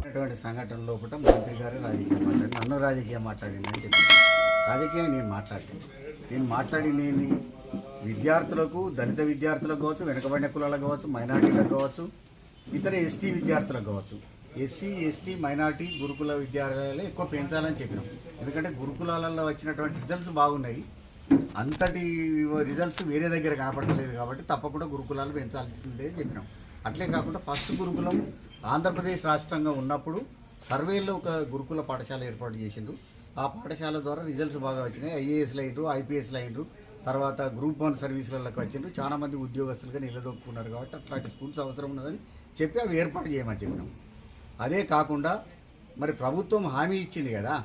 అటువంటి సంఘటన లోపల మంత్రి గారు రాజకీయం మాట్లాడి నన్ను రాజకీయం మాట్లాడిందని చెప్పి రాజకీయం నేను మాట్లాడినేమి విద్యార్థులకు దళిత విద్యార్థులకు కావచ్చు, వెనుకబడిన కులాలకు కావచ్చు, మైనార్టీలకు కావచ్చు, ఇతర ఎస్టీ విద్యార్థులకు కావచ్చు, ఎస్సీ ఎస్టీ మైనార్టీ గురుకుల విద్యాలయాలు ఎక్కువ పెంచాలని చెప్పినాం. ఎందుకంటే గురుకులాలలో వచ్చినటువంటి రిజల్ట్స్ బాగున్నాయి, అంతటి రిజల్ట్స్ వేరే దగ్గర కనపడలేదు కాబట్టి తప్పకుండా గురుకులాలు పెంచాల్సిందే చెప్పినాం. అట్లే కాకుండా ఫస్ట్ గురుకులం ఆంధ్రప్రదేశ్ రాష్ట్రంగా ఉన్నప్పుడు సర్వేలో ఒక గురుకుల పాఠశాల ఏర్పాటు చేసిండ్రు. ఆ పాఠశాల ద్వారా రిజల్ట్స్ బాగా వచ్చినాయి. ఐఏఎస్లు అయినరు, ఐపీఎస్లు అయినరు, తర్వాత గ్రూప్ 1 సర్వీసులకు వచ్చిండ్రు. చాలామంది ఉద్యోగస్తులుగా నిలదొక్కున్నారు. కాబట్టి అట్లాంటి స్కూల్స్ అవసరం ఉన్నదని చెప్పి అవి ఏర్పాటు చేయమని చెప్పినాం. అదే కాకుండా మరి ప్రభుత్వం హామీ ఇచ్చింది కదా,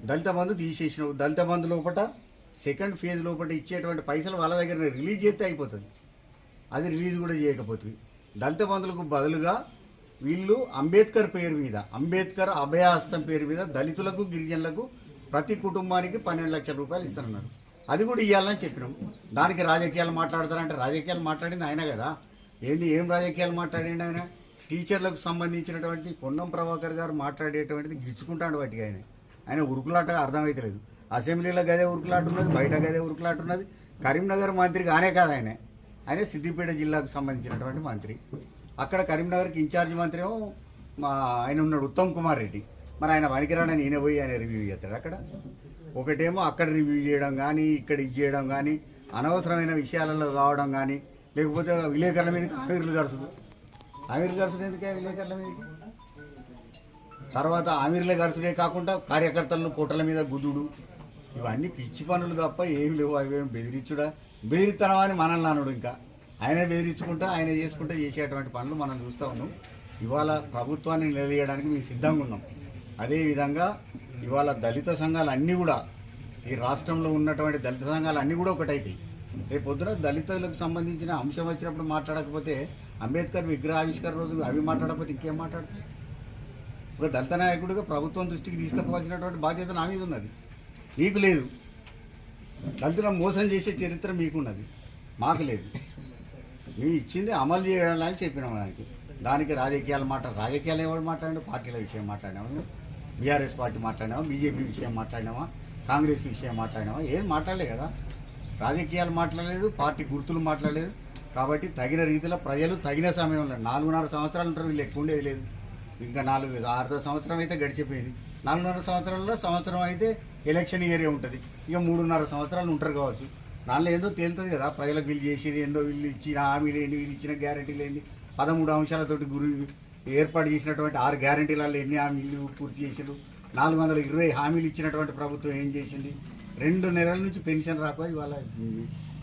దళిత బంధు తీసేసినావు. దళిత బంధు లోపల సెకండ్ ఫేజ్ లోపల ఇచ్చేటువంటి పైసలు వాళ్ళ దగ్గర రిలీజ్ చేస్తే అయిపోతుంది. అది రిలీజ్ కూడా చేయకపోతుంది. దళిత బంధులకు బదులుగా వీళ్ళు అంబేద్కర్ పేరు మీద, అంబేద్కర్ అభయహస్తం పేరు మీద దళితులకు గిరిజనులకు ప్రతి కుటుంబానికి 12 లక్షల రూపాయలు ఇస్తారన్నారు. అది కూడా ఇవ్వాలని చెప్పినాం. దానికి రాజకీయాలు మాట్లాడతారంటే రాజకీయాలు మాట్లాడింది ఆయన కదా. ఏం రాజకీయాలు మాట్లాడింది ఆయన? టీచర్లకు సంబంధించినటువంటి పొన్నం ప్రభాకర్ గారు మాట్లాడేటువంటిది గిచ్చుకుంటాడు వాటికి. ఆయన ఉరుకులాట అర్థమవుతలేదు. అసెంబ్లీలో గదే ఉరుకులాట ఉన్నది, బయట గదే ఉరుకులాట ఉన్నది. కరీంనగర్ మంత్రి కానే కాదు ఆయన సిద్దిపేట జిల్లాకు సంబంధించినటువంటి మంత్రి. అక్కడ కరీంనగర్కి ఇన్ఛార్జ్ మంత్రి ఏమో ఆయన ఉన్నాడు, ఉత్తమ్ కుమార్ రెడ్డి. మరి ఆయన పనికిరాడని ఈయన పోయి ఆయన రివ్యూ చేస్తాడు. అక్కడ ఒకటేమో అక్కడ రివ్యూ చేయడం కానీ, ఇక్కడ ఇది చేయడం కానీ, అనవసరమైన విషయాలలో రావడం కానీ, లేకపోతే విలేకరుల మీదకి ఆవిర్లు గరుసుడు ఎందుకే విలేకరుల మీదకి? తర్వాత ఆవిర్ల గరుసుడే కాకుండా కార్యకర్తలను కోటల మీద గుద్దుడు, ఇవన్నీ పిచ్చి పనులు తప్ప ఏం లేవు. అవేం బెదిరిత్తనం అని మనల్ని అన్నాడు. ఇంకా ఆయన బెదిరించుకుంటా ఆయన చేసుకుంటా చేసేటువంటి పనులు మనం చూస్తూ ఉన్నాం. ఇవాళ ప్రభుత్వాన్ని నిలదీయడానికి మేము సిద్ధంగా ఉన్నాం. అదేవిధంగా ఇవాళ దళిత సంఘాలు అన్నీ కూడా, ఈ రాష్ట్రంలో ఉన్నటువంటి దళిత సంఘాలు అన్నీ కూడా ఒకటైతాయి. రేపు పొద్దున దళితులకు సంబంధించిన అంశం వచ్చినప్పుడు మాట్లాడకపోతే, అంబేద్కర్ విగ్రహావిష్కరణ రోజు అవి మాట్లాడకపోతే ఇంకేం మాట్లాడుతుంది? ఒక దళిత నాయకుడిగా ప్రభుత్వం దృష్టికి తీసుకుపోవాల్సినటువంటి బాధ్యత నా మీద ఉన్నది, నీకు లేదు. దళితులను మోసం చేసే చరిత్ర మీకున్నది, మాకు లేదు. మేము ఇచ్చింది అమలు చేయాలని చెప్పినాం. దానికి రాజకీయాలు ఎవరు మాట్లాడినా, పార్టీల విషయం మాట్లాడినామా, బీఆర్ఎస్ పార్టీ మాట్లాడినామా, బీజేపీ విషయం మాట్లాడినామా, కాంగ్రెస్ విషయం మాట్లాడినామా? ఏం మాట్లాడలేదు కదా. రాజకీయాలు మాట్లాడలేదు, పార్టీ గుర్తులు మాట్లాడలేదు. కాబట్టి తగిన రీతిలో ప్రజలు తగిన సమయంలో 4.5 సంవత్సరాలు ఉంటారు, వీళ్ళు ఎక్కువ ఉండేది లేదు. ఇంకా 4-6 సంవత్సరం అయితే గడిచిపోయింది. 4.5 సంవత్సరాల్లో సంవత్సరం అయితే ఎలక్షన్ ఇయరే ఉంటుంది. ఇక 3.5 సంవత్సరాలు ఉంటారు కావచ్చు. దానిలో ఏందో తేలుతుంది కదా, ప్రజలకు వీళ్ళు చేసేది ఏందో, వీళ్ళు ఇచ్చిన హామీలు ఏంటి, వీళ్ళు ఇచ్చిన గ్యారెంటీలు ఏంటి, 13 అంశాలతోటి ఏర్పాటు చేసినటువంటి 6 గ్యారెంటీలలో ఎన్ని హామీలు పూర్తి చేసారు, 420 హామీలు ఇచ్చినటువంటి ప్రభుత్వం ఏం చేసింది? 2 నెలల నుంచి పెన్షన్ రాక ఇవాళ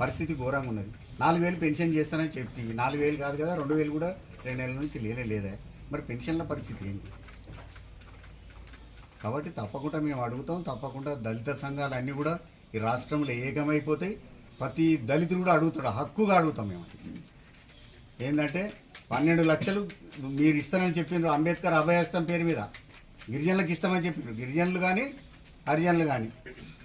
పరిస్థితి ఘోరంగా ఉన్నది. 4,000 పెన్షన్ చేస్తానని చెప్తే 4,000 కాదు కదా, 2,000 కూడా 2 నెలల నుంచి లేదా. మరి పెన్షన్ల పరిస్థితి ఏంటి? కాబట్టి తప్పకుండా మేము అడుగుతాం. తప్పకుండా దళిత సంఘాలు అన్నీ కూడా ఈ రాష్ట్రంలో ఏకమైపోతాయి. ప్రతి దళితుడు కూడా అడుగుతాడు, హక్కుగా అడుగుతాం మేము. ఏంటంటే 12 లక్షలు మీరు ఇస్తానని చెప్పిండ్రు అంబేద్కర్ అభయహస్తం పేరు మీద, గిరిజనులకు ఇస్తామని చెప్పిండ్రు. గిరిజనులు కానీ హరిజనులు కానీ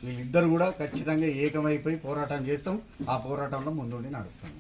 వీళ్ళిద్దరు కూడా ఖచ్చితంగా ఏకమైపోయి పోరాటం చేస్తాం. ఆ పోరాటంలో ముందుండి నడుస్తాం.